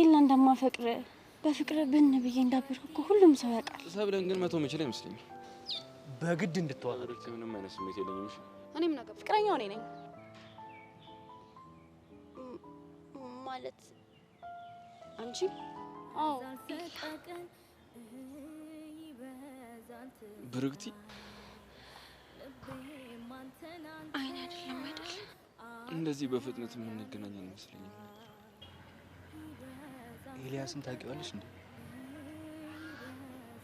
ኤላ እንደማፈቅር በፍቅር ብን ብዬ እንዳበርኩ ሁሉም ሰው ያውቃል። ሰብለን ግን መቶ መችል አይመስለኝም። በግድ እንድትዋደድ ምንም አይነት ስሜት የለኝም። እሺ እኔም ነገር ፍቅረኛው ነኝ ማለት አንቺ? አዎ ብርክቲ አይን አይደለም አይደል? እንደዚህ በፍጥነት የምንገናኝ አይመስለኝም። ኤልያስን ታውቂዋለሽ እንዴ?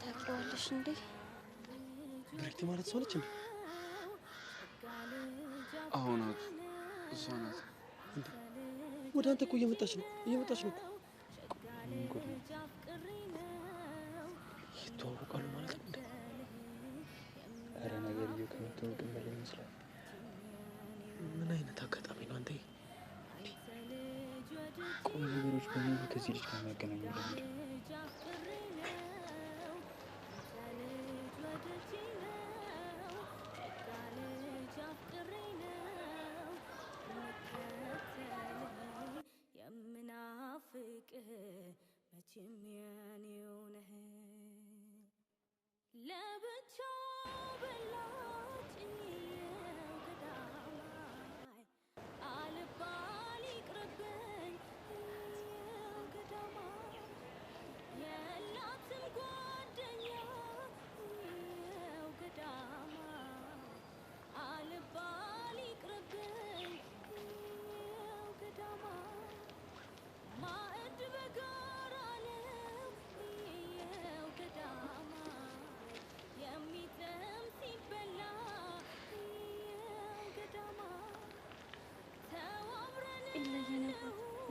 ታውቂዋለሽ እንዴ? ብርክቲ ማለት ሰው ነች እንዴ? አሁን እሷ ናት። ወደ አንተ እኮ እየመጣች ነው እኮ። ይተዋወቃሉ ማለት ነው እንዴ? ኧረ ነገርዬው ከመተዋወቅ በላይ ይመስላል። ምን አይነት አጋጣሚ ነው አንተ? ቆይ ነገሮች በሙሉ ከዚህ ልጅ ጋር የሚያገናኙ ለምንድን ነው?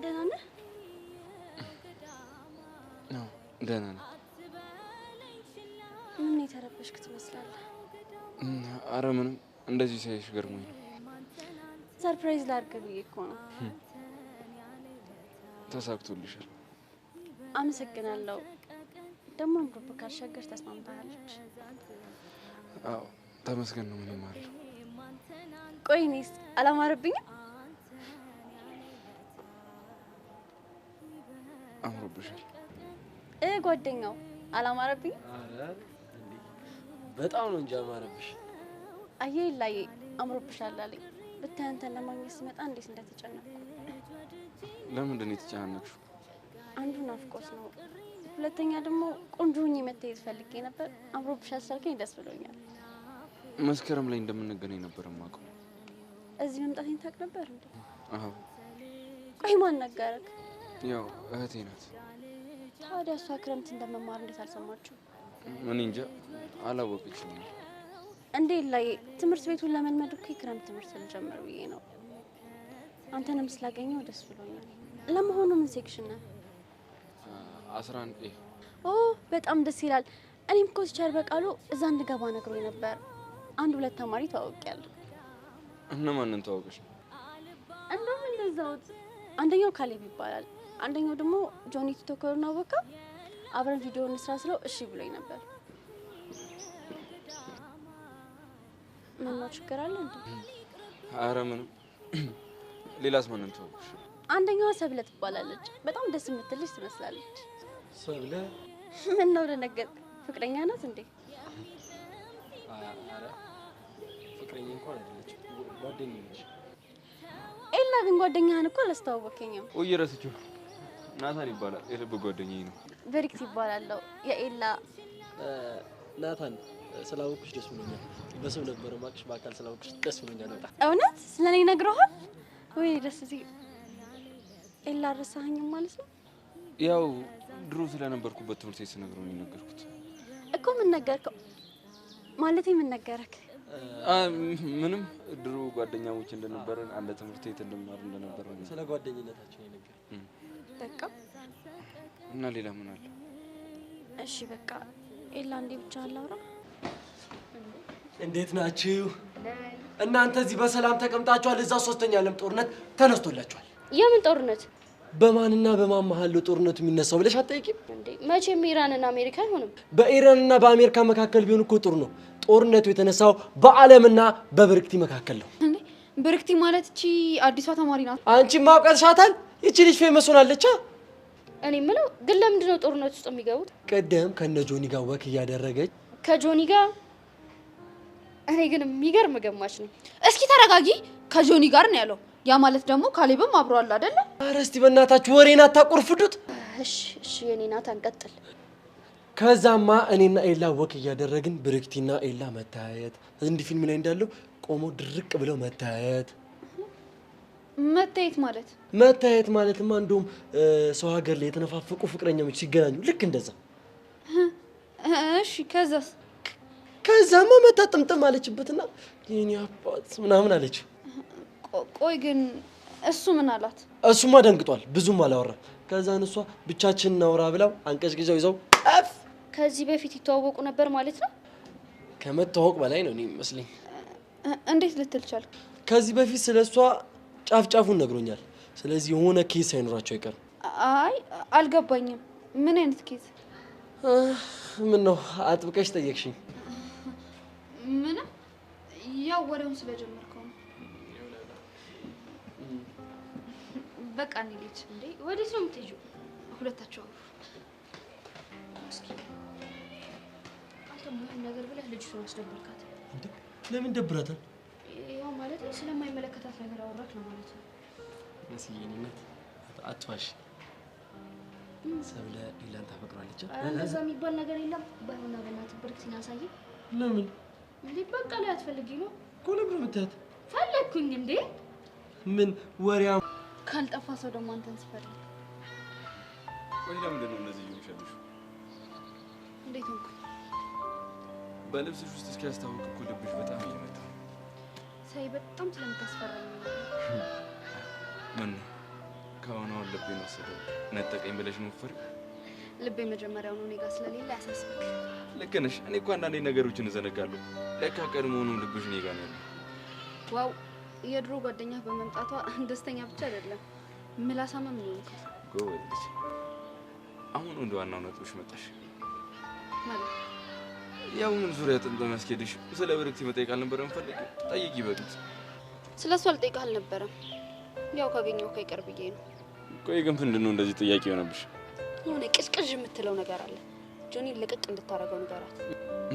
ደህና ነህ? ነው ደህና ነኝ። ምን የተረበሽክ ትመስላለህ? ኧረ ምንም፣ እንደዚህ ሳይሽ ገርሞኝ ነው። ሰርፕራይዝ ላድርግ ብዬ እኮ ነው። ተሳክቶልሻል። አመሰግናለሁ። ደግሞ አምሮብህ ካልሸገር ተስማምታለች። አዎ ተመስገን ነው። ምን ማለት ነው? ቆይ እኔስ አላማረብኝም? አምሮብሻል። ጓደኛው አላማረብኝም? ኧረ በጣም ነው እንጂ አማረብሽ። አየህ ላይ አምሮብሻል አለኝ። ብታይ አንተን ለማግኘት ስመጣ እንዴት እንደተጨነቅኩ። ለምንድን ነው የተጨናነቅሽው? አንዱ ናፍቆት ነው፣ ሁለተኛ ደግሞ ቆንጆ ሆኜ መታየት ፈልጌ ነበር። አምሮብሻል ስላልከኝ ደስ ብሎኛል። መስከረም ላይ እንደምንገናኝ ነበር የማውቀው። እዚህ መምጣቴን ታውቅ ነበር እንዴ? አዎ። ቆይ ማን ነገረክ? ያው እህቴ ናት። ታዲያ እሷ ክረምት እንደመማር እንዴት አልሰማችሁ? እኔ እንጃ አላወቀችም። እንዴ ላይ ትምህርት ቤቱን ለመልመድ እኮ የክረምት ትምህርት ልጀምር ብዬ ነው። አንተንም ስላገኘው ደስ ብሎኛል። ለመሆኑ ምን ሴክሽን ነህ? 11 ኤ። ኦ በጣም ደስ ይላል። እኔም እኮ ቲቸር በቃሉ እዛ እንድገባ ነግሮኝ ነበር። አንድ ሁለት ተማሪ ተዋውቂያለሁ። እነማንን ተዋውቀሽ? እንደውም እንደዛውት አንደኛው ካሌብ ይባላል፣ አንደኛው ደግሞ ጆኒ ቲቶከሩን አወቃ። አብረን ቪዲዮ እንስራ ስለው እሺ ብሎኝ ነበር። ምን ነው ችግር አለ እንዴ? ኧረ ምንም። ሌላስ ማንን ተዋውቀሽ? አንደኛዋ ሰብለ ትባላለች። በጣም ደስ የምትል ልጅ ትመስላለች። ሰብለ? ምን ነው ደነገጥክ? ፍቅረኛ ናት እንዴ? ኧረ ፍቅረኛ እንኳን አይደለች፣ ጓደኛዬ ነች። ኤላ ግን ጓደኛህን እኮ አላስተዋወቀኝም። ቆይ ረስቼው። ናታን ይባላል፣ የልብ ጓደኛዬ ነው። ብርክት ይባላለሁ። የኤላ ናታን ስላወቅሽ ደስ ብሎኛል። በስም ነበር ማቅሽ፣ በአካል ስላወቅሽ ደስ ብሎኛል በጣም። እውነት ስለኔ ነግረሃል ወይ? ደስ ሲል። ኤላ ረሳኸኝም ማለት ነው? ያው ድሮ ስለነበርኩበት ትምህርት ቤት ስነግረው ነው የነገርኩት እኮ። ምን ነገርከው? ማለቴ ምን ነገረክ? ምንም ድሮ ጓደኛሞች እንደነበረን አንድ ትምህርት ቤት እንደማር እንደነበረን ስለ ጓደኝነታችን የነገር። በቃ እና ሌላ ምን አለ? እሺ በቃ ኤላ እንዴ ብቻ አላውራ። እንዴት ናችሁ እናንተ? እዚህ በሰላም ተቀምጣችኋል። እዛ ሶስተኛ ዓለም ጦርነት ተነስቶላችኋል። የምን ጦርነት? በማንና በማን መሀል ጦርነቱ የሚነሳው ብለሽ አትጠይቂም እንዴ? መቼም ኢራንና አሜሪካ አይሆንም። በኢራንና በአሜሪካ መካከል ቢሆን እኮ ጥሩ ነው። ጦርነቱ የተነሳው በአለምና በብርክቲ መካከል ነው። እንዴ ብርክቲ ማለት እቺ አዲሷ ተማሪ ናት። አንቺ ማውቀሻታል? እቺ ልጅ ፌመስ ሆናለች። እኔ የምለው ግን ለምንድን ነው ጦርነት ውስጥ የሚገቡት? ቀደም ከነ ጆኒ ጋር ወክ እያደረገች ከጆኒ ጋር እኔ ግን የሚገርም ገማች ነው። እስኪ ተረጋጊ። ከጆኒ ጋር ነው ያለው። ያ ማለት ደግሞ ካሌብም አብሮ አለ አይደለ? ኧረ እስቲ በእናታችሁ ወሬን አታቆርፍዱት። እሺ የኔ ናት አንቀጥል። ከዛማ እኔና ኤላ ወክ እያደረግን ብርክቲና ኤላ መታየት እንዲህ ፊልም ላይ እንዳለው ቆሞ ድርቅ ብለው መታየት ማለትማ እንደውም ሰው ሀገር ላይ የተነፋፈቁ ፍቅረኛሞች ሲገናኙ ልክ እንደዛ። እሺ ከዛማ መታ ጥምጥም አለችበትና የኔ አባት ምናምን አለችው። ቆይ ግን እሱ ምን አላት? እሱማ ደንግጧል፣ ብዙም አላወራ። ከዛን እሷ ብቻችንን እናውራ ብለው አንቀጭቅጨው ይዘው ጠፍ። ከዚህ በፊት ይተዋወቁ ነበር ማለት ነው? ከመተዋወቅ በላይ ነው እኔ መስለኝ። እንዴት ልትል ቻልክ? ከዚህ በፊት ስለሷ ጫፍጫፉን ነግሮኛል። ስለዚህ የሆነ ኬስ ሳይኖራቸው አይቀርም። አይ አልገባኝም። ምን አይነት ኬስ? ምን ነው አጥብቀሽ ጠየቅሽኝ? ምንም ያው ወሬውን ስለጀመርከው ነው። በቃ እንሂድ። እንዴ ወዴት ነው የምትሄጂው? ሁለታችሁ እስኪ አንተ ምን ነገር ብለህ ልጅቱን አስደበርካት? እንዴ ለምን ደብራታል? ያው ማለት ስለማይመለከታት ነገር አወራክ ነው ማለት ነው። መስየኝነት አጥፋሽ። ሰብለ ኢላን ታፈቅራለች? እንደዛ የሚባል ነገር የለም። ባይሆን በእናትህ ብርክቲን አሳየኝ። ለምን? እንዴ በቃ ላይ አትፈልጊ ነው? ኮለብረ ምታት ፈለኩኝ እንዴ? ምን ወሬያ ካልጠፋ ሰው ደግሞ አንተን ስፈልግ። ቆይ ለምንድን ነው እንደዚህ የሚሸልሹ? እንዴት ሆንኩ? በልብስሽ ውስጥ እስኪያስታውቅ እኮ ልብሽ በጣም እየመታ ነው። ሳይ በጣም ስለምታስፈራኝ ነው። ምን ነው ከአሁን ልቤን ወሰደው ነጠቀኝ ብለሽ ነው ፈሪ? ልቤ መጀመሪያውኑ እኔ ጋር ስለሌለ ያሳስብክ። ልክ ነሽ። እኔ እኮ አንዳንዴ ነገሮችን እዘነጋለሁ። ለካ ቀድሞውኑ ልብሽ እኔ ጋር ነው ያለው። ዋው የድሮ ጓደኛ በመምጣቷ ደስተኛ ብቻ አይደለም ምላሳመም ነው። ጎበዝ ልጅ። አሁን ወደ ዋናው ነጥብሽ መጣሽ ማለት ያው ምን ዙሪያ ጥምጥም ያስኬድሽ? ስለ ብርክቲ መጠየቅ አልነበረም? ፈልጊ ጠይቂ። በግልጽ ስለሷ አልጠይቅህ አልነበረም። ያው ካገኘው ከይቀር ብዬ ነው። ቆይ ግን ምንድን ነው እንደዚህ ጥያቄ የሆነብሽ? የሆነ ቅዥቅዥ የምትለው ነገር አለ። ጆኒ ለቀቅ እንድታረገው ንገራት።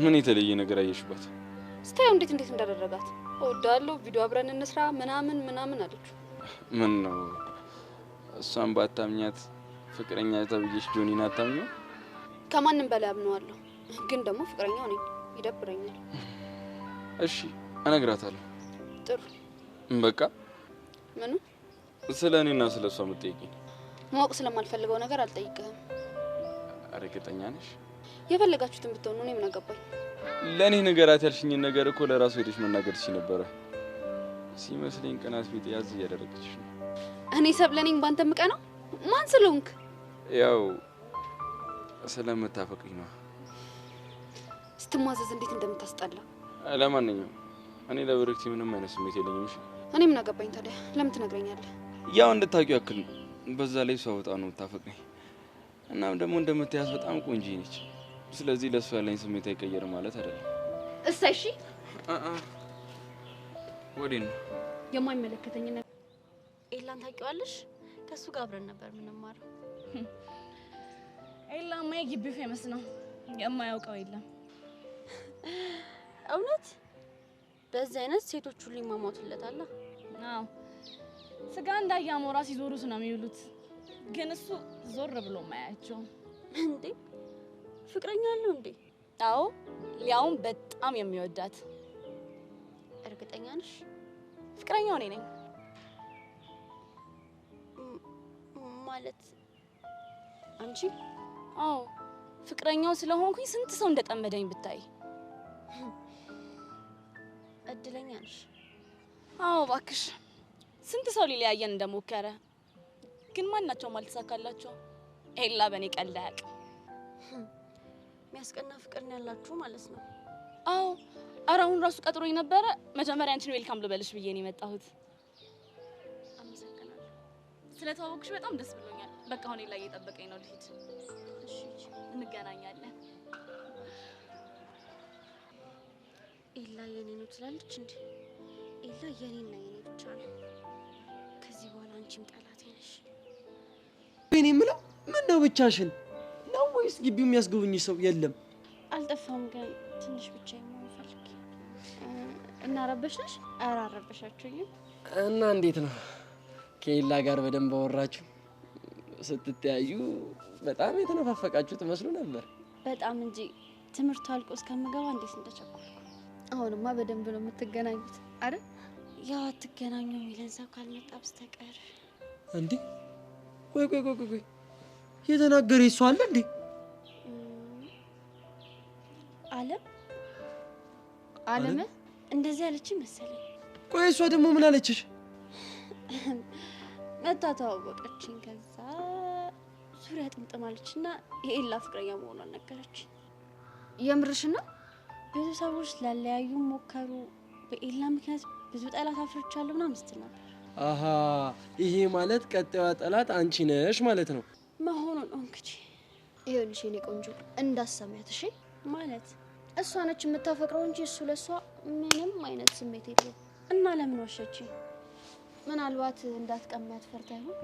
ምን የተለየ ነገር አየሽባት? ስታየው እንዴት እንዳደረጋት እወዳለሁ፣ ቪዲዮ አብረን እንስራ ምናምን አለችው። ምን ነው እሷን ባታምኛት ፍቅረኛ ተብዬሽ ጆኒን አታምኚው? ከማንም በላይ አምነዋለሁ፣ ግን ደግሞ ፍቅረኛው ነኝ፣ ይደብረኛል። እሺ እነግራታለሁ። ጥሩ በቃ ምኑ? ስለ እኔና ስለ እሷ የምትጠይቂኝ? ማወቅ ስለማልፈልገው ነገር አልጠይቅህም። እርግጠኛ ነሽ? የፈለጋችሁትን ብትሆኑ እኔ ምን አገባኝ? ለእኔ ንገራት ያልሽኝን ነገር እኮ ለራሱ ሄደሽ መናገር ትችይ ነበረ። ሲመስለኝ ቅናት ፊት ያዝ እያደረገችሽ ነው። እኔ ሰብለ ነኝ ባንተ የምቀናው? ማን ስለሆንክ? ያው ስለምታፈቅኝ ነው። ስትማዘዝ እንዴት እንደምታስጠላ። ለማንኛውም እኔ ለብርክቲ ምንም አይነት ስሜት የለኝም። እሺ እኔ ምን አገባኝ ታዲያ? ለምን ትነግረኛለህ? ያው እንድታውቂው ያክል ነው። በዛ ላይ እሷ በጣም ነው የምታፈቅረኝ። እናም ደግሞ እንደምታያት በጣም ቆንጆ ነች። ስለዚህ ለእሷ ያለኝ ስሜት አይቀየርም ማለት አይደለም። እሺ ወዴት ነው? የማይመለከተኝ ነገር ኤላን ታውቂዋለሽ? ከሱ ጋር አብረን ነበር የምንማረው። ኤላማ የግቢው ፌመስ ነው፣ የማያውቀው የለም። እውነት? በዚህ አይነት ሴቶች ሁሉ ይማማቱለታል። አዎ ስጋ እንዳያሞራ ሲዞሩት ነው የሚውሉት። ግን እሱ ዞር ብሎ ማያቸው። እንዴ ፍቅረኛ አለው እንዴ? አዎ ሊያውም በጣም የሚወዳት። እርግጠኛ ነሽ? ፍቅረኛው እኔ ነኝ። ማለት አንቺ? አዎ ፍቅረኛው ስለሆንኩኝ ስንት ሰው እንደጠመደኝ ብታይ። እድለኛ ነሽ። አዎ እባክሽ ስንት ሰው ሊለያየን እንደሞከረ ግን ማናቸውም አልተሳካላቸው። ኤላ በኔ ቀልድ አያውቅም። የሚያስቀና ፍቅር ነው ያላችሁ ማለት ነው። አዎ ኧረ አሁን ራሱ ቀጥሮኝ ነበረ። መጀመሪያ አንቺን ዌልካም ልበልሽ ብዬ ነው የመጣሁት። አመሰግናለሁ። ስለተዋወቅሽ በጣም ደስ ብሎኛል። በቃ አሁን ኤላ እየጠበቀኝ ነው፣ ልሂድ። እሺ እንገናኛለን። ኤላ የኔ ነው ትላለች እንዴ? ኤላ የኔና የኔ ብቻ ነው። ከዚህ በኋላ አንቺም ጠላቴ ነሽ። እኔ የምለው ምን ነው ነው ብቻሽን ነው ወይስ ግቢው የሚያስጎብኝ ሰው የለም? አልጠፋም ግን ትንሽ ብቻ የመሆን ፈልጌ እና ረበሽሽ? ኧረ አልረበሻችሁኝም። እና እንዴት ነው ከኤላ ጋር በደንብ አወራችሁ? ስትተያዩ በጣም የተነፋፈቃችሁ ትመስሉ ነበር። በጣም እንጂ ትምህርቱ አልቆ እስከምገባ እንዴት እንደቸኮልኩ። አሁንማ በደንብ ነው የምትገናኙት አይደል? ያው አትገናኙ የሚለን ሰው ካልመጣ በስተቀር። እንዴ ቆይ የተናገረ እሱ አለ እንዴ? አለም እንደዚህ አለችኝ መሰለኝ። ቆይ እሷ ደግሞ ምን አለችሽ? መታ ተዋወቀችኝ። ከዛ ዙሪያ ጥምጥም አለችና የኤላ ፍቅረኛ መሆኗን ነገረችኝ። የምርሽ ነው? ብዙ ሰዎች ላለያዩ ሞከሩ። በኤላ ምክንያት ብዙ ጠላት አፍርቻለሁ ምናምን ስትል ነበር። አሃ ይሄ ማለት ቀጣዩ ጠላት አንቺ ነሽ ማለት ነው። መሆኑ ነው እንግዲህ። ይኸውልሽ የኔ ቆንጆ እንዳሰማያት እሺ። ማለት እሷ ነች የምታፈቅረው እንጂ እሱ ለሷ ምንም አይነት ስሜት የለውም። እና ለምን ዋሸችኝ? ምናልባት እንዳትቀማት ፈርታ ይሆን?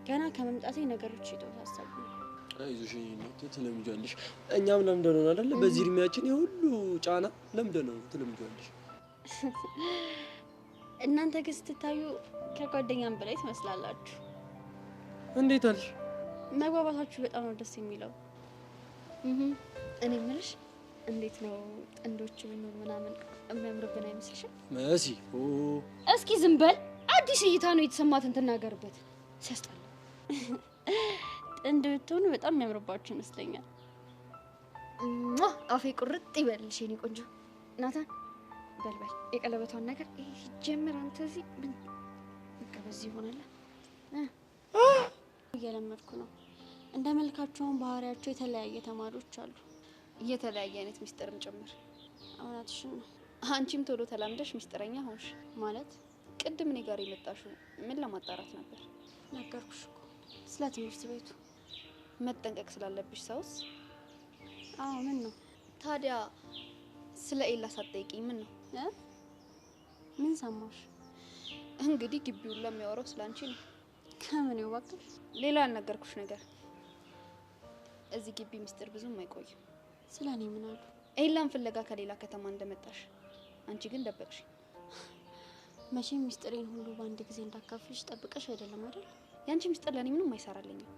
ገና ከመምጣቴ ነገሮች የተወሳሰቡ ነው። አይዞሽ ነው ትለምጃለሽ። እኛም ለምደነው አይደል? በዚህ እድሜያችን የሁሉ ጫና ለምደነው ትለምጃለሽ። እናንተ ግን ስትታዩ ከጓደኛም በላይ ትመስላላችሁ። እንዴት አልሽ? መግባባታችሁ በጣም ነው ደስ የሚለው። እኔ የምልሽ እንዴት ነው ጥንዶች ብንሆን ምናምን የሚያምርብን አይመስልሽም? መሲ እስኪ ዝም በል። አዲስ እይታ ነው የተሰማትን ትናገርበት። ሲያስጠላ። ጥንድ ብትሆኑ በጣም የሚያምርባችሁ ይመስለኛል። አፌ ቁርጥ ይበልሽ የኔ ቆንጆ። ናታን በልበል የቀለበቷን ነገር ጀምር። አንተ እዚህ ምን በቃ በዚህ ይሆናል። እየለመድኩ ነው። እንደ መልካቸውን ባህሪያቸው የተለያየ ተማሪዎች አሉ። የተለያየ አይነት ሚስጥርም ጭምር። እውነትሽን ነው። አንቺም ቶሎ ተላምደሽ ሚስጥረኛ ሆንሽ ማለት ቅድም እኔ ጋር የመጣሽው ምን ለማጣራት ነበር? ነገርኩሽ እኮ ስለ ትምህርት ቤቱ መጠንቀቅ ስላለብሽ ሰውስ? አዎ ምን ነው ታዲያ ስለ ኤላ ሳትጠይቂኝ ምን ነው? ምን ሰማሽ? እንግዲህ ግቢውን ለሚያወራው ስላንቺ ነው። ከምን ይወቅሽ? ሌላ ያልነገርኩሽ ነገር እዚህ ግቢ ሚስጥር ብዙም አይቆይም። ስለኔ ምን አሉ? ኤላን ፍለጋ ከሌላ ከተማ እንደመጣሽ አንቺ ግን ደበቅሽ። መቼም ሚስጥሬን ሁሉ በአንድ ጊዜ እንዳካፍልሽ ጠብቀሽ አይደለም አይደል? ያንቺ ሚስጥር ለኔ ምንም አይሰራልኝም።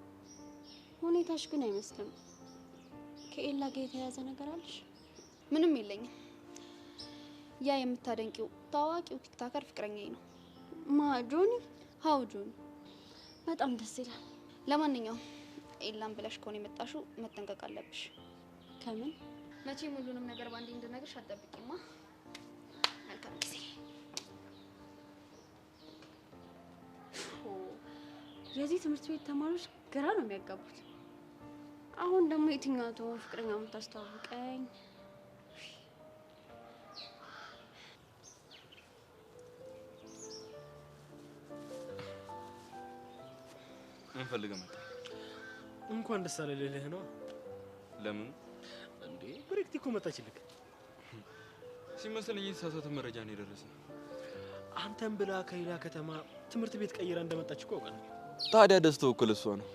ሁኔታሽ ግን አይመስልም። ከኤላ ጋር የተያያዘ ነገር አለሽ? ምንም የለኝም። ያ የምታደንቂው ታዋቂው ቲክቶከር ፍቅረኛዬ ነው። ማ ጆኒ? አዎ ጆኒ። በጣም ደስ ይላል። ለማንኛውም ኤላን ብለሽ ከሆነ የመጣሽው መጠንቀቅ አለብሽ። ከምን? መቼም ሁሉንም ነገር ባንዴ እንድነግርሽ አትጠብቂማ። መልካም ጊዜ። የዚህ ትምህርት ቤት ተማሪዎች ግራ ነው የሚያጋቡት። አሁን ደግሞ የትኛው ትሆን ፍቅረኛ የምታስተዋውቀኝ? ምን ፈልገህ መጣ? እንኳን ደስ አለህ ልልህ ነው። ለምን እንዴ? ብሬክቲ እኮ መጣችልክ። ሲመስለኝ የተሳሳተ መረጃ ነው የደረሰው። አንተም ብላ ከሌላ ከተማ ትምህርት ቤት ቀይራ እንደመጣች እኮ አውቃለሁ። ታዲያ ደስታው እኮ ለሷ ነው።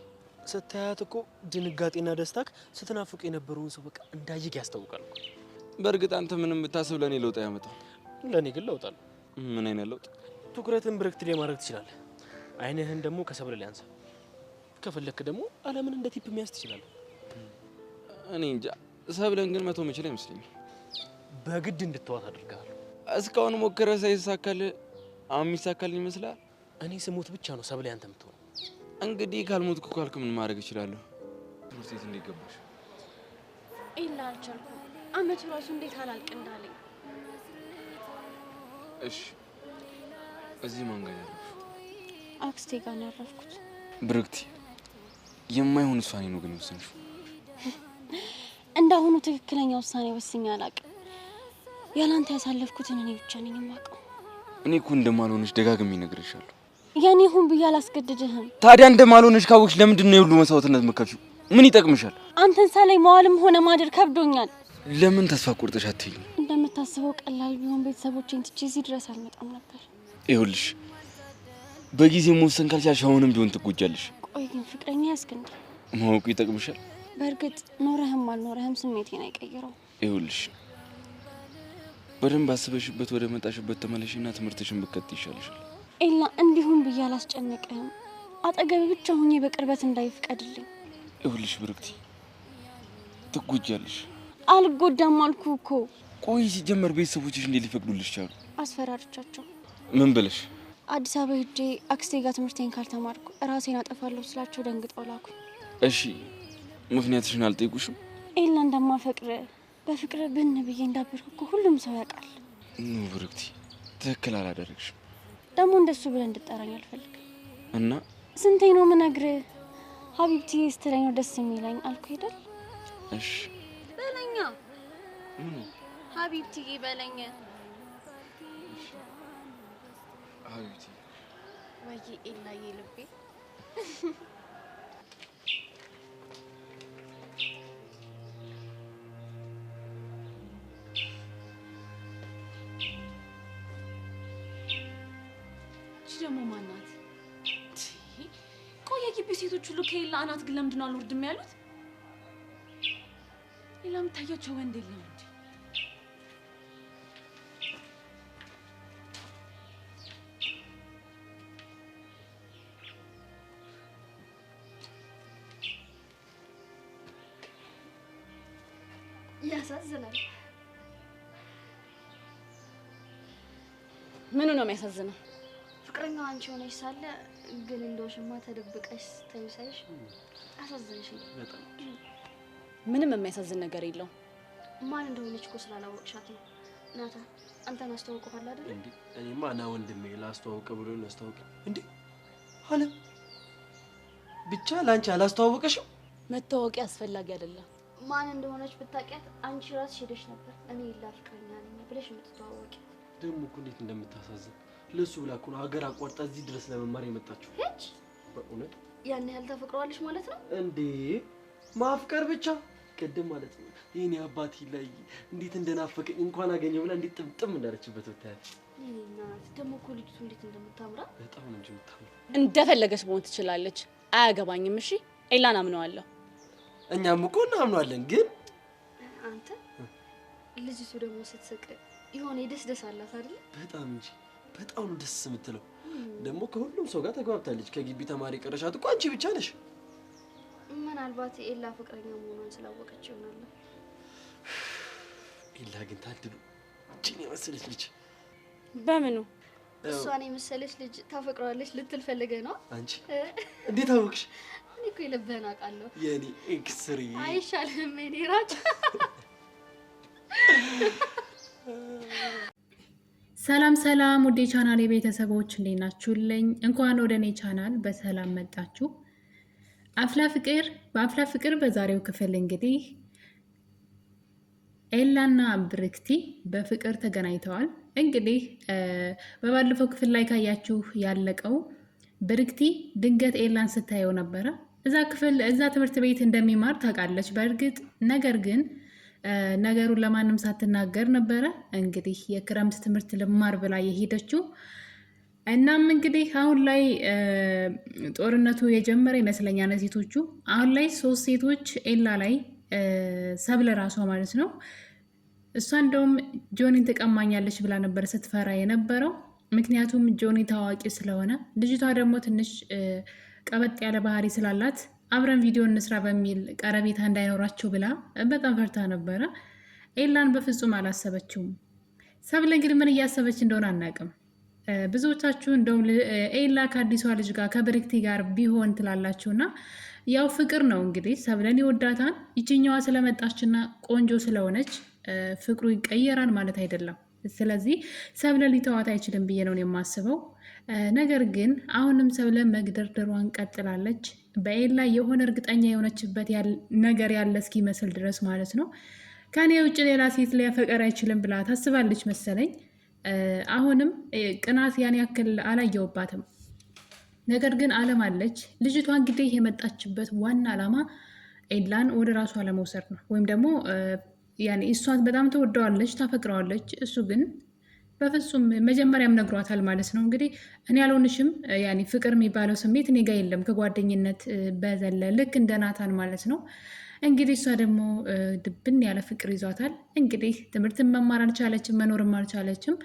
ስታያት እኮ ድንጋጤና ደስታክ ስትናፍቅ የነበረውን ሰው በቃ እንዳይክ ያስታውቃል። በእርግጥ አንተ ምንም ብታስብ ለኔ ለውጥ ያመጣው። ለኔ ግን ለውጥ አለው። ምን አይነት ለውጥ? ትኩረትን ብሬክቲ ላይ ማድረግ ትችላለህ። አይንህን ደግሞ ከሰብለ ላይ አንሳ። ከፈለክ ደግሞ ዓለምን እንደ ቲፕ የሚያስ ትችላለህ። እኔ እንጃ። ሰብለን ግን መቶ መችል አይመስለኝም። በግድ እንድትዋት አድርጋለሁ። እስካሁን ሞክረህ ሳይሳካል አሁን የሚሳካልኝ ይመስላል? እኔ ስሞት ብቻ ነው ሰብለ ያንተ የምትሆነው። እንግዲህ ካልሞትኩ ካልክ ምን ማድረግ እችላለሁ? ትምህርት ቤት እንዴት ገባሽ? ኤላ አልቻልኩም። አመቱ ራሱ እንዴት አላልቅ እንዳለኝ። እሺ እዚህ ማን ጋር ያረፍሽ? አክስቴ ጋር ነው ያረፍኩት። ብርክቲ የማይሆን ውሳኔ ነው ግን የወሰንሽው። እንዳሁኑ ትክክለኛ ውሳኔ ወስኜ አላውቅም። ያላንተ ያሳለፍኩትን እኔ ብቻ ነኝ የማውቀው። እኔ እኮ እንደማልሆንሽ ደጋግሜ እነግርሻለሁ። ያኔ ሁን ብዬ አላስገድድህም። ታዲያ እንደማልሆንሽ ካወቅሽ ለምንድን ነው የሁሉ መስዋዕትነት መከፍሺው? ምን ይጠቅምሻል? አንተን ሳላይ መዋልም ሆነ ማደር ከብዶኛል። ለምን ተስፋ ቆርጠሽ አትይኝ? እንደምታስበው ቀላል ቢሆን ቤተሰቦቼን ትቼ እዚህ ድረስ አልመጣም ነበር። ይኸውልሽ በጊዜ መወሰን ካልቻልሽ አሁንም ቢሆን ትጎጃለሽ። ቆይ ግን ፍቅረኛ ያስክ እንዴ? ማወቁ ይጠቅምሻል? በእርግጥ ኖረህም አልኖረህም ስሜቴን አይቀይረው። ይኸውልሽ በደንብ አስበሽበት ወደ መጣሽበት ተመለሽና ትምህርትሽን ብትቀጥ ይሻልሻል። ኤላ እንዲሁም ብዬ አላስጨነቅህም። አጠገብ ብቻ ሆኜ በቅርበት እንዳይፍቀድልኝ። ይኸውልሽ ብርክቲ ትጎጃለሽ። አልጎዳም አልኩ እኮ። ቆይ ሲጀመር ቤተሰቦችሽ እንዴት ሊፈቅዱልሽ ቻሉ? አስፈራርቻቸው። ምን ብለሽ? አዲስ አበባ ሄጄ አክስቴ ጋር ትምህርቴን ካልተማርኩ ራሴን አጠፋለሁ ስላቸው ደንግጠው ላኩኝ። እሺ ምክንያትሽን አልጠይቁሽም? ኤላ እንደማፈቅር በፍቅር ብን ብዬ እንዳበርኩ እኮ ሁሉም ሰው ያውቃል። ኖ ብርክቲ ትክክል አላደረግሽም። ደግሞ እንደሱ ብለህ እንድጠራኝ አልፈልግም። እና ስንቴ ነው ምነግርህ? ሀቢብቲ ስትለኝ ነው ደስ የሚለኝ አልኩ አይደል? እሺ በለኛ። ምን ሀቢብቲ በለኝ። ሀቢብቲ ወይ ኤላዬ ልቤ። ደግሞ ማናት? ቆይ የግቢ ሴቶች ሁሉ ከኤላ አናት ግን ለምንድን ነው አልወርድም ያሉት? ሌላ የምታያቸው ወንድ የለም እንዴ? ያሳዝናል። ምኑ ነው የሚያሳዝነው? ፍቅረኛው አንቺ ሆነሽ ሳለ ግን እንደው ሽማ ተደብቀሽ ተይሳይሽ አሳዘንሽኝ በጣም ምንም የሚያሳዝን ነገር የለው። ማን እንደሆነች እኮ ስላላወቅሻት ነው። ናታ አንተን አስተዋውቀዋል አይደል እንዴ? እኔማ ና ወንድሜ ላስተዋውቀ ብሎ ነው ያስተዋውቀ እንዴ? አለ ብቻ ላንቺ አላስተዋወቀሽም? መታወቂያ አስፈላጊ አይደለም። ማን እንደሆነች ብታውቂያት አንቺ ራስሽ ሄደሽ ነበር እኔ የላ ፍቅረኛ ነኝ ብለሽ የምትተዋወቂ። ደግሞ እኮ እንዴት እንደምታሳዝን ለሱ ብላ እኮ ነው ሀገር አቋርጣ እዚህ ድረስ ለመማር የመጣችው። ሄች በእውነት ያን ያህል ተፈቅረዋለሽ ማለት ነው እንዴ? ማፍቀር ብቻ ቅድም ማለት ነው የኔ አባቴ ላይ እንዴት እንደናፈቀኝ እንኳን አገኘው ብላ እንዴት ጥምጥም እንዳለችበት ብታያት። እናት ደግሞ እኮ ልጅቱ እንዴት እንደምታምራ በጣም ነው እንጂ የምታምረው። እንደፈለገች መሆን ትችላለች፣ አያገባኝም። እሺ ኤላን አምነዋለሁ። እኛም እኮ እናምኗለን። ግን አንተ ልጅቱ ደግሞ ስትስቅ የሆነ ደስ አላት አይደል? በጣም እንጂ በጣም ነው ደስ የምትለው። ደግሞ ከሁሉም ሰው ጋር ተግባብታለች። ከግቢ ተማሪ ቀረሻት እኮ አንቺ ብቻ ነሽ። ምናልባት ኤላ ፍቅረኛ መሆኗን ስላወቀች ይሆናል። ኤላ ግን ታድሉ እቺን የመሰለች ልጅ በምኑ እሷን የመሰለች ልጅ ታፈቅረዋለች ልትል ፈልገህ ነው? አንቺ እንዴት አወቅሽ? እኔ እኮ የልብህን አውቃለሁ። የኔ ኤክስሪ አይሻልህም? እኔ ራጭ ሰላም ሰላም፣ ውዴ ቻናል የቤተሰቦች እንዴት ናችሁልኝ? እንኳን ወደ እኔ ቻናል በሰላም መጣችሁ። በአፍላ ፍቅር በዛሬው ክፍል እንግዲህ ኤላና ብርክቲ በፍቅር ተገናኝተዋል። እንግዲህ በባለፈው ክፍል ላይ ካያችሁ ያለቀው ብርክቲ ድንገት ኤላን ስታየው ነበረ። እዛ ትምህርት ቤት እንደሚማር ታውቃለች በእርግጥ ነገር ግን ነገሩን ለማንም ሳትናገር ነበረ እንግዲህ የክረምት ትምህርት ልማር ብላ የሄደችው። እናም እንግዲህ አሁን ላይ ጦርነቱ የጀመረ ይመስለኛል። ሴቶቹ አሁን ላይ 3 ሴቶች ኤላ ላይ ሰብለ ራሷ ማለት ነው እሷ እንደውም ጆኒን ትቀማኛለች ብላ ነበር ስትፈራ የነበረው። ምክንያቱም ጆኒ ታዋቂ ስለሆነ ልጅቷ ደግሞ ትንሽ ቀበጥ ያለ ባህሪ ስላላት አብረን ቪዲዮ እንስራ በሚል ቀረቤታ እንዳይኖራቸው ብላ በጣም ፈርታ ነበረ። ኤላን በፍጹም አላሰበችውም። ሰብለ እንግዲህ ምን እያሰበች እንደሆነ አናውቅም። ብዙዎቻችሁ እንደውም ኤላ ከአዲሷ ልጅ ጋር ከብርክቲ ጋር ቢሆን ትላላችሁና ያው ፍቅር ነው እንግዲህ ሰብለን ይወዳታል። ይችኛዋ ስለመጣችና ቆንጆ ስለሆነች ፍቅሩ ይቀየራል ማለት አይደለም። ስለዚህ ሰብለ ሊተዋት አይችልም ብዬ ነው የማስበው። ነገር ግን አሁንም ሰብለ መግደርደሯን ቀጥላለች። በኤላ የሆነ እርግጠኛ የሆነችበት ነገር ያለ እስኪመስል ድረስ ማለት ነው። ከኔ ውጭ ሌላ ሴት ሊያፈቅር አይችልም ብላ ታስባለች መሰለኝ። አሁንም ቅናት ያን ያክል አላየውባትም። ነገር ግን አለም አለች። ልጅቷ እንግዲህ የመጣችበት ዋና ዓላማ ኤላን ወደ ራሷ ለመውሰድ ነው። ወይም ደግሞ ያኔ እሷን በጣም ትወደዋለች፣ ታፈቅረዋለች። እሱ ግን በፍጹም መጀመሪያም ነግሯታል ማለት ነው። እንግዲህ እኔ ያልሆንሽም ያኔ ፍቅር የሚባለው ስሜት እኔ ጋር የለም ከጓደኝነት በዘለ ልክ እንደ ናታን ማለት ነው። እንግዲህ እሷ ደግሞ ድብን ያለ ፍቅር ይዟታል። እንግዲህ ትምህርትን መማር አልቻለችም፣ መኖርም አልቻለችም።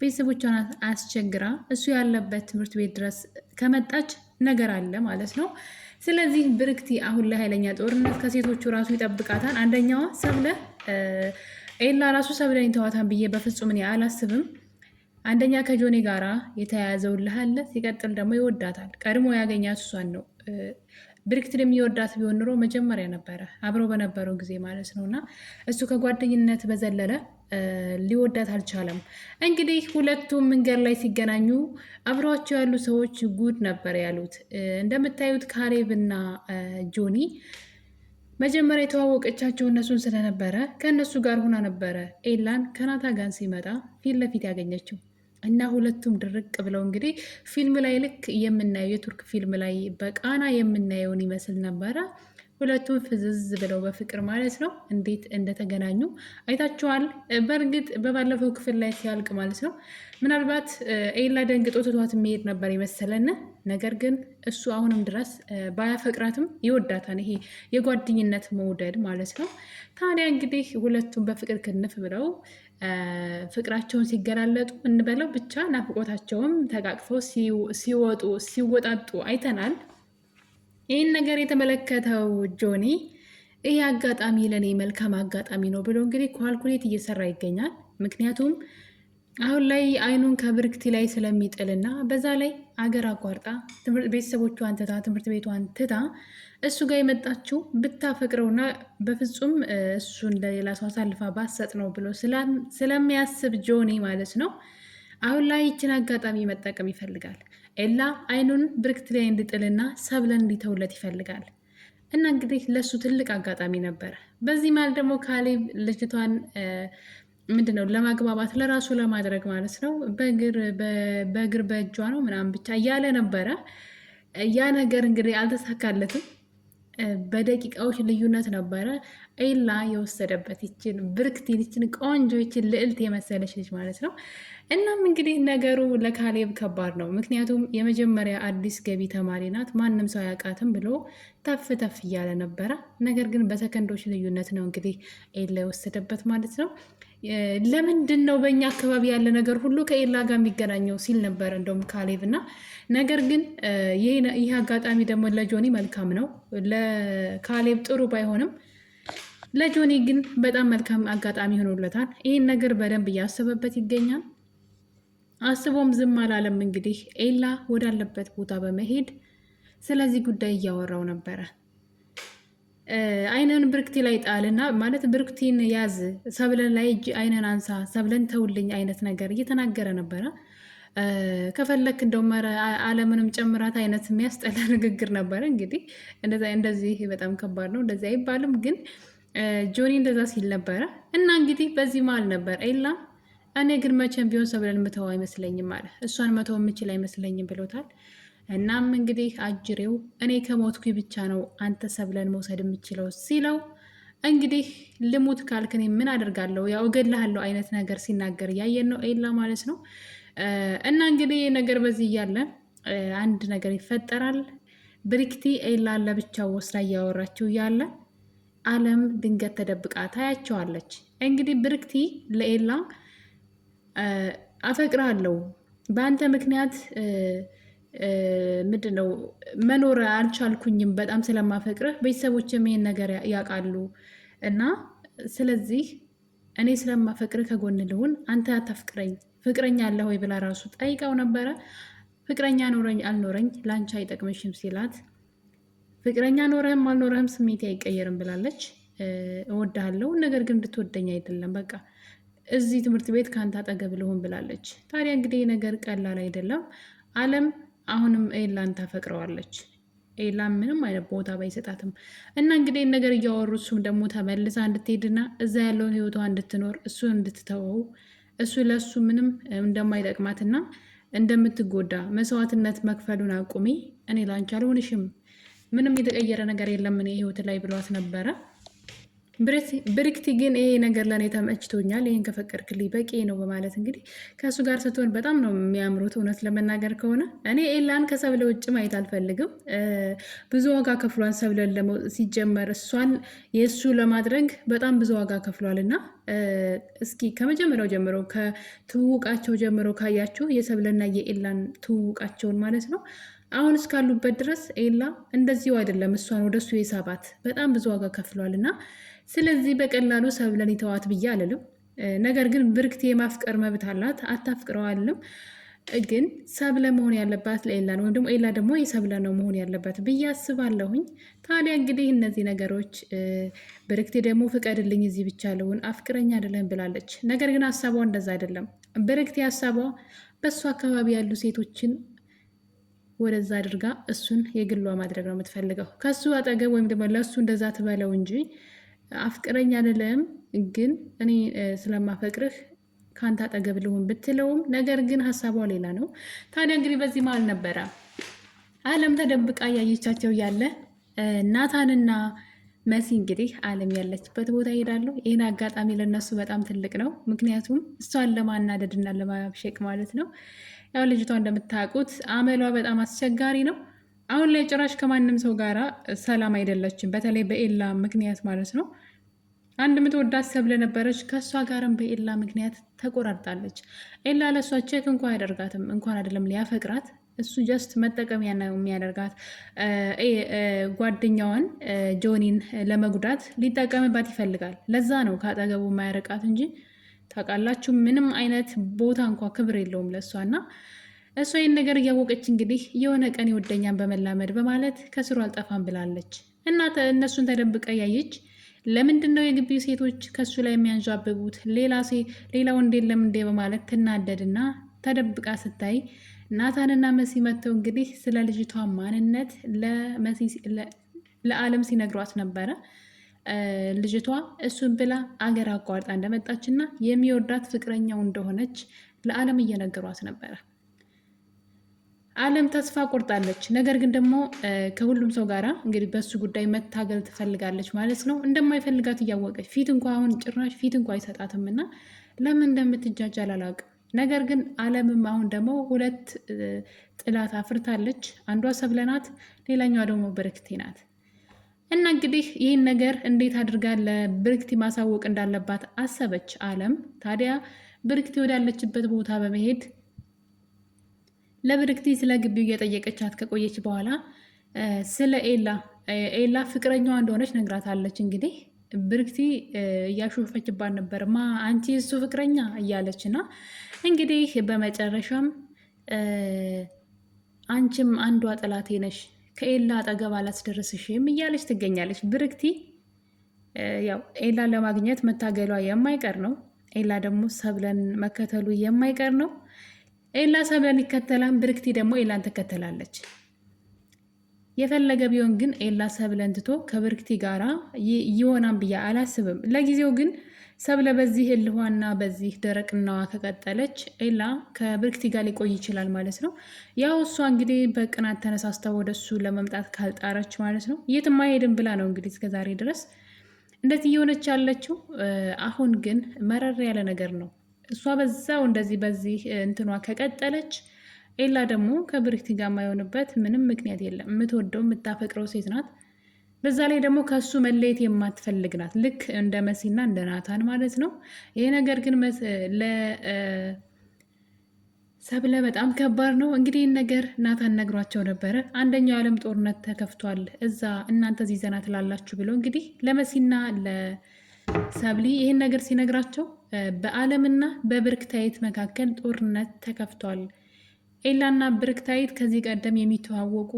ቤተሰቦቿን አስቸግራ እሱ ያለበት ትምህርት ቤት ድረስ ከመጣች ነገር አለ ማለት ነው። ስለዚህ ብርክቲ አሁን ላይ ኃይለኛ ጦርነት ከሴቶቹ ራሱ ይጠብቃታል። አንደኛዋ ሰብለ ኤላ ራሱ ሰብለን ተዋታን ብዬ በፍጹም እኔ አላስብም። አንደኛ ከጆኒ ጋራ የተያያዘው ልሃለ፣ ሲቀጥል ደግሞ ይወዳታል። ቀድሞ ያገኛት እሷን ነው። ብርክትን የሚወዳት ቢሆን ኑሮ መጀመሪያ ነበረ አብረው በነበረው ጊዜ ማለት ነው። እና እሱ ከጓደኝነት በዘለለ ሊወዳት አልቻለም። እንግዲህ ሁለቱም መንገድ ላይ ሲገናኙ አብረዋቸው ያሉ ሰዎች ጉድ ነበር ያሉት። እንደምታዩት ካሌብ እና ጆኒ መጀመሪያ የተዋወቀቻቸው እነሱን ስለነበረ ከእነሱ ጋር ሆና ነበረ ኤላን ከናታ ጋር ሲመጣ ፊት ለፊት ያገኘችው እና ሁለቱም ድርቅ ብለው እንግዲህ ፊልም ላይ ልክ የምናየው የቱርክ ፊልም ላይ በቃና የምናየውን ይመስል ነበረ። ሁለቱም ፍዝዝ ብለው በፍቅር ማለት ነው እንዴት እንደተገናኙ አይታችኋል። በእርግጥ በባለፈው ክፍል ላይ ሲያልቅ ማለት ነው ምናልባት ኤላ ደንግጦ ትቷት የሚሄድ ነበር የመሰለን። ነገር ግን እሱ አሁንም ድረስ ባያፈቅራትም ይወዳታል። ይሄ የጓደኝነት መውደድ ማለት ነው። ታዲያ እንግዲህ ሁለቱም በፍቅር ክንፍ ብለው ፍቅራቸውን ሲገላለጡ እንበለው ብቻ ናፍቆታቸውም ተቃቅፈው ሲወጣጡ አይተናል። ይህን ነገር የተመለከተው ጆኒ ይህ አጋጣሚ ለእኔ መልካም አጋጣሚ ነው ብሎ እንግዲህ ኳልኩሌት እየሰራ ይገኛል። ምክንያቱም አሁን ላይ አይኑን ከብርክቲ ላይ ስለሚጥልና በዛ ላይ አገር አቋርጣ ቤተሰቦቿን ትታ ትምህርት ቤቷን ትታ እሱ ጋር የመጣችው ብታፈቅረውና በፍጹም እሱን ለሌላ ሰው አሳልፋ ባሰጥ ነው ብሎ ስለሚያስብ ጆኒ ማለት ነው አሁን ላይ ይችን አጋጣሚ መጠቀም ይፈልጋል። ኤላ አይኑን ብርክቲ ላይ እንዲጥልና ሰብለን እንዲተውለት ይፈልጋል። እና እንግዲህ ለሱ ትልቅ አጋጣሚ ነበረ። በዚህ ማለት ደግሞ ካሌብ ልጅቷን ምንድነው ለማግባባት ለራሱ ለማድረግ ማለት ነው በእግር በእጇ ነው ምናምን ብቻ እያለ ነበረ። ያ ነገር እንግዲህ አልተሳካለትም። በደቂቃዎች ልዩነት ነበረ ኤላ የወሰደበት ይችን ብርክቲን ይችን ቆንጆ ይችን ልዕልት የመሰለች ልጅ ማለት ነው። እናም እንግዲህ ነገሩ ለካሌብ ከባድ ነው። ምክንያቱም የመጀመሪያ አዲስ ገቢ ተማሪ ናት፣ ማንም ሰው አያውቃትም ብሎ ተፍ ተፍ እያለ ነበረ። ነገር ግን በሰከንዶች ልዩነት ነው እንግዲህ ኤላ የወሰደበት ማለት ነው። ለምንድን ነው በእኛ አካባቢ ያለ ነገር ሁሉ ከኤላ ጋር የሚገናኘው ሲል ነበር እንደውም ካሌብ እና ነገር ግን ይህ አጋጣሚ ደግሞ ለጆኒ መልካም ነው። ለካሌብ ጥሩ ባይሆንም ለጆኒ ግን በጣም መልካም አጋጣሚ ሆኖለታል። ይህን ነገር በደንብ እያሰበበት ይገኛል። አስቦም ዝም አላለም። እንግዲህ ኤላ ወዳለበት ቦታ በመሄድ ስለዚህ ጉዳይ እያወራው ነበረ። አይነን ብርክቲ ላይ ጣልና ማለት ብርክቲን ያዝ፣ ሰብለን ላይ እጅ አይነን አንሳ፣ ሰብለን ተውልኝ አይነት ነገር እየተናገረ ነበረ። ከፈለክ እንደውም ዓለምንም ጨምራት አይነት የሚያስጠላ ንግግር ነበረ። እንግዲህ እንደዚህ በጣም ከባድ ነው፣ እንደዚህ አይባልም። ግን ጆኒ እንደዛ ሲል ነበረ እና እንግዲህ በዚህ መሀል ነበር ኤላ እኔ ግን መቼም ቢሆን ሰብለን ምተው አይመስለኝም አለ። እሷን መተው የምችል አይመስለኝም ብሎታል። እናም እንግዲህ አጅሬው እኔ ከሞትኩ ብቻ ነው አንተ ሰብለን መውሰድ የምችለው ሲለው እንግዲህ ልሙት ካልክ እኔ ምን አደርጋለሁ ያው እገድልሃለሁ አይነት ነገር ሲናገር እያየን ነው ኤላ ማለት ነው። እና እንግዲህ ነገር በዚህ እያለ አንድ ነገር ይፈጠራል። ብርክቲ ኤላ ለብቻው ወስዳ እያወራችው እያለ አለም ድንገት ተደብቃ ታያቸዋለች። እንግዲህ ብርክቲ ለኤላ አፈቅርሃለሁ በአንተ ምክንያት ምንድን ነው መኖር አልቻልኩኝም፣ በጣም ስለማፈቅርህ ቤተሰቦችም ይሄን ነገር ያውቃሉ እና ስለዚህ እኔ ስለማፈቅርህ ከጎን ልሁን፣ አንተ አታፍቅረኝ፣ ፍቅረኛ አለ ወይ ብላ ራሱ ጠይቀው ነበረ። ፍቅረኛ ኖረኝ አልኖረኝ ለአንቺ አይጠቅምሽም ሲላት ፍቅረኛ ኖረህም አልኖረህም ስሜቴ አይቀየርም ብላለች። እወድሃለሁ ነገር ግን እንድትወደኝ አይደለም፣ በቃ እዚህ ትምህርት ቤት ከአንተ አጠገብ ልሁን ብላለች። ታዲያ እንግዲህ ነገር ቀላል አይደለም። አለም አሁንም ኤላን ታፈቅረዋለች። ኤላ ምንም አይነት ቦታ ባይሰጣትም እና እንግዲህ ነገር እያወሩ እሱም ደግሞ ተመልሳ እንድትሄድና እዛ ያለውን ህይወቷ እንድትኖር እሱን እንድትተወው እሱ ለእሱ ምንም እንደማይጠቅማትና እንደምትጎዳ መስዋዕትነት መክፈሉን አቁሚ፣ እኔ ላንቺ አልሆንሽም፣ ምንም የተቀየረ ነገር የለም እኔ ህይወት ላይ ብሏት ነበረ። ብርክቲ ግን ይሄ ነገር ለእኔ ተመችቶኛል፣ ይህን ከፈቀድክልኝ በቂ ነው በማለት እንግዲህ ከእሱ ጋር ስትሆን በጣም ነው የሚያምሩት። እውነት ለመናገር ከሆነ እኔ ኤላን ከሰብለ ውጭ ማየት አልፈልግም። ብዙ ዋጋ ከፍሏን ሰብለን ሲጀመር እሷን የእሱ ለማድረግ በጣም ብዙ ዋጋ ከፍሏል እና እስኪ ከመጀመሪያው ጀምሮ ከትውውቃቸው ጀምሮ ካያችሁ የሰብለና የኤላን ትውውቃቸውን ማለት ነው አሁን እስካሉበት ድረስ ኤላ እንደዚሁ አይደለም እሷን ወደ እሱ የሳባት በጣም ብዙ ዋጋ ከፍሏል እና ስለዚህ በቀላሉ ሰብለን ይተዋት ብዬ አልልም። ነገር ግን ብርክቲ የማፍቀር መብት አላት፣ አታፍቅረው አልልም። ግን ሰብለ መሆን ያለባት ለኤላ ነው፣ ወይም ደግሞ ኤላ ደግሞ የሰብለ ነው መሆን ያለባት ብዬ አስባለሁኝ። ታዲያ እንግዲህ እነዚህ ነገሮች ብርክቲ ደግሞ ፍቀድልኝ እዚህ ብቻ ልሁን አፍቅረኛ አይደለም ብላለች። ነገር ግን ሀሳቧ እንደዛ አይደለም። ብርክቲ ሀሳቧ በእሱ አካባቢ ያሉ ሴቶችን ወደዛ አድርጋ እሱን የግሏ ማድረግ ነው የምትፈልገው። ከሱ አጠገብ ወይም ደግሞ ለእሱ እንደዛ ትበለው እንጂ አፍቅረኛ አይደለም ግን እኔ ስለማፈቅርህ ከአንተ አጠገብ ልሁን ብትለውም ነገር ግን ሀሳቧ ሌላ ነው። ታዲያ እንግዲህ በዚህ መሀል ነበረ አለም ተደብቃ እያየቻቸው ያለ ናታንና መሲ እንግዲህ አለም ያለችበት ቦታ ይሄዳሉ። ይህን አጋጣሚ ለነሱ በጣም ትልቅ ነው። ምክንያቱም እሷን ለማናደድና ለማብሸቅ ማለት ነው። ያው ልጅቷ እንደምታውቁት አመሏ በጣም አስቸጋሪ ነው። አሁን ላይ ጭራሽ ከማንም ሰው ጋራ ሰላም አይደለችም። በተለይ በኤላ ምክንያት ማለት ነው። አንድ ምትወዳት ሰብለ ነበረች። ከእሷ ጋርም በኤላ ምክንያት ተቆራርጣለች። ኤላ ለእሷ ቼክ እንኳ አያደርጋትም፣ እንኳን አይደለም ሊያፈቅራት። እሱ ጀስት መጠቀሚያ ነው የሚያደርጋት። ጓደኛዋን ጆኒን ለመጉዳት ሊጠቀምባት ይፈልጋል። ለዛ ነው ከአጠገቡ የማያረቃት እንጂ ታውቃላችሁ፣ ምንም አይነት ቦታ እንኳ ክብር የለውም ለእሷ እና እሷ ይህን ነገር እያወቀች እንግዲህ የሆነ ቀን ይወደኛን በመላመድ በማለት ከስሩ አልጠፋም ብላለች እና እነሱን ተደብቀ ያየች። ለምንድን ነው የግቢው ሴቶች ከሱ ላይ የሚያንዣብቡት? ሌላ ወንድ የለም እንዴ በማለት ትናደድና ተደብቃ ስታይ ናታንና መሲ መጥተው እንግዲህ ስለ ልጅቷ ማንነት ለአለም ሲነግሯት ነበረ። ልጅቷ እሱን ብላ አገር አቋርጣ እንደመጣችና የሚወዳት ፍቅረኛው እንደሆነች ለአለም እየነገሯት ነበረ። አለም ተስፋ ቆርጣለች። ነገር ግን ደግሞ ከሁሉም ሰው ጋራ እንግዲህ በሱ ጉዳይ መታገል ትፈልጋለች ማለት ነው። እንደማይፈልጋት እያወቀች ፊት እንኳ አሁን ጭራሽ ፊት እንኳ አይሰጣትም እና ለምን እንደምትጃጃል አላውቅም። ነገር ግን አለምም አሁን ደግሞ ሁለት ጥላት አፍርታለች። አንዷ ሰብለ ናት፣ ሌላኛዋ ደግሞ ብርክቲ ናት። እና እንግዲህ ይህን ነገር እንዴት አድርጋ ለብርክቲ ማሳወቅ እንዳለባት አሰበች አለም። ታዲያ ብርክቲ ወዳለችበት ቦታ በመሄድ ለብርክቲ ስለ ግቢው እየጠየቀቻት ከቆየች በኋላ ስለ ኤላ ፍቅረኛዋ እንደሆነች ነግራታለች። እንግዲህ ብርክቲ እያሾፈችባት ነበር፣ አንቺ እሱ ፍቅረኛ እያለች እና እንግዲህ በመጨረሻም አንቺም አንዷ ጠላቴ ነሽ፣ ከኤላ አጠገብ አላስደረስሽም እያለች ትገኛለች። ብርክቲ ያው ኤላን ለማግኘት መታገሏ የማይቀር ነው። ኤላ ደግሞ ሰብለን መከተሉ የማይቀር ነው። ኤላ ሰብለን ይከተላል፣ ብርክቲ ደግሞ ኤላን ትከተላለች። የፈለገ ቢሆን ግን ኤላ ሰብለን ትቶ ከብርክቲ ጋራ ይሆናል ብዬ አላስብም። ለጊዜው ግን ሰብለ በዚህ እልኋና በዚህ ደረቅናዋ ከቀጠለች ኤላ ከብርክቲ ጋር ሊቆይ ይችላል ማለት ነው። ያው እሷ እንግዲህ በቅናት ተነሳስታ ወደሱ ለመምጣት ካልጣረች ማለት ነው የትም አይሄድም ብላ ነው እንግዲህ እስከዛሬ ድረስ እንደዚህ እየሆነች ያለችው። አሁን ግን መረር ያለ ነገር ነው። እሷ በዛው እንደዚህ በዚህ እንትኗ ከቀጠለች ኤላ ደግሞ ከብርክቲ ጋር የማይሆንበት ምንም ምክንያት የለም። የምትወደው የምታፈቅረው ሴት ናት። በዛ ላይ ደግሞ ከሱ መለየት የማትፈልግ ናት፣ ልክ እንደ መሲና እንደ ናታን ማለት ነው። ይሄ ነገር ግን ሰብለ በጣም ከባድ ነው። እንግዲህ ይህን ነገር ናታን ነግሯቸው ነበረ። አንደኛው የዓለም ጦርነት ተከፍቷል፣ እዛ እናንተ እዚህ ዘና ትላላችሁ ብሎ እንግዲህ ለመሲና ለሰብሊ ይህን ነገር ሲነግራቸው በአለምና በብርክታይት መካከል ጦርነት ተከፍቷል። ኤላና ብርክታይት ከዚህ ቀደም የሚተዋወቁ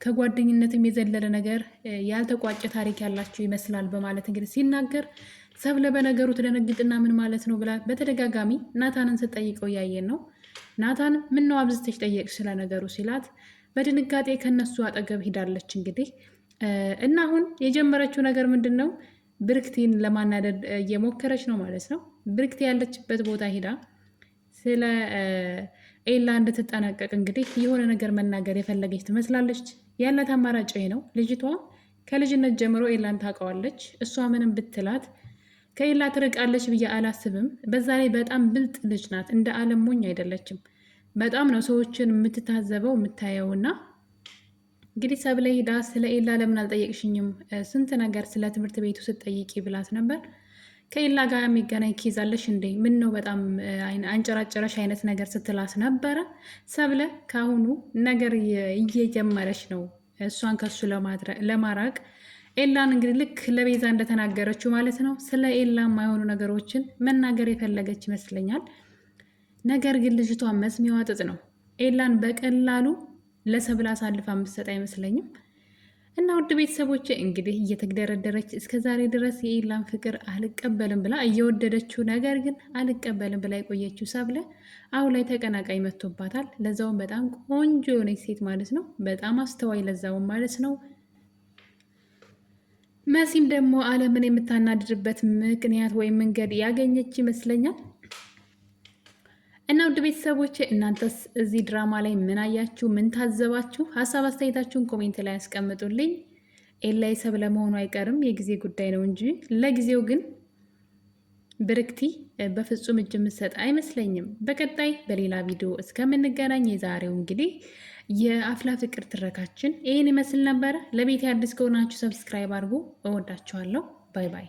ከጓደኝነትም የዘለለ ነገር ያልተቋጨ ታሪክ ያላቸው ይመስላል በማለት እንግዲህ ሲናገር ሰብለ በነገሩ ትደነግጥና ምን ማለት ነው ብላ በተደጋጋሚ ናታንን ስጠይቀው እያየን ነው። ናታን ምነው አብዝተሽ ጠየቅሽ ስለ ነገሩ ሲላት በድንጋጤ ከነሱ አጠገብ ሂዳለች። እንግዲህ እና አሁን የጀመረችው ነገር ምንድን ነው? ብርክቲን ለማናደድ እየሞከረች ነው ማለት ነው። ብርክቲ ያለችበት ቦታ ሂዳ ስለ ኤላ እንድትጠነቀቅ እንግዲህ የሆነ ነገር መናገር የፈለገች ትመስላለች። ያላት አማራጭ ነው። ልጅቷ ከልጅነት ጀምሮ ኤላን ታውቀዋለች። እሷ ምንም ብትላት ከኤላ ትርቃለች ብዬ አላስብም። በዛ ላይ በጣም ብልጥ ልጅ ናት። እንደ አለም ሞኝ አይደለችም። በጣም ነው ሰዎችን የምትታዘበው የምታየውና እንግዲህ ሰብለ ሄዳ ስለ ኤላ ለምን አልጠየቅሽኝም? ስንት ነገር ስለ ትምህርት ቤቱ ስትጠይቂ ብላት ነበር። ከኤላ ጋር የሚገናኝ ኪዛለሽ እንዴ? ምን ነው በጣም አንጨራጨረሽ አይነት ነገር ስትላስ ነበረ። ሰብለ ከአሁኑ ነገር እየጀመረች ነው እሷን ከሱ ለማራቅ ኤላን እንግዲህ ልክ ለቤዛ እንደተናገረችው ማለት ነው። ስለ ኤላ የማይሆኑ ነገሮችን መናገር የፈለገች ይመስለኛል። ነገር ግን ልጅቷ መስሚያዋ ጥጥ ነው። ኤላን በቀላሉ ለሰብለ አሳልፋ የምትሰጥ አይመስለኝም። እና ውድ ቤተሰቦች እንግዲህ እየተግደረደረች እስከ ዛሬ ድረስ የኤላን ፍቅር አልቀበልም ብላ እየወደደችው ነገር ግን አልቀበልም ብላ የቆየችው ሰብለ አሁን ላይ ተቀናቃኝ መጥቶባታል። ለዛውም በጣም ቆንጆ የሆነች ሴት ማለት ነው። በጣም አስተዋይ ለዛውም ማለት ነው። መሲም ደግሞ አለምን የምታናድድበት ምክንያት ወይም መንገድ ያገኘች ይመስለኛል። እና ውድ ቤተሰቦች እናንተስ እዚህ ድራማ ላይ ምን አያችሁ? ምን ታዘባችሁ? ሀሳብ አስተያየታችሁን ኮሜንት ላይ ያስቀምጡልኝ። ኤላ ሰብለ ለመሆኑ አይቀርም፣ የጊዜ ጉዳይ ነው እንጂ ለጊዜው ግን ብርክቲ በፍጹም እጅ የምትሰጥ አይመስለኝም። በቀጣይ በሌላ ቪዲዮ እስከምንገናኝ የዛሬው እንግዲህ የአፍላ ፍቅር ትረካችን ይህን ይመስል ነበረ። ለቤት አዲስ ከሆናችሁ ሰብስክራይብ አድርጉ። እወዳችኋለሁ። ባይ ባይ።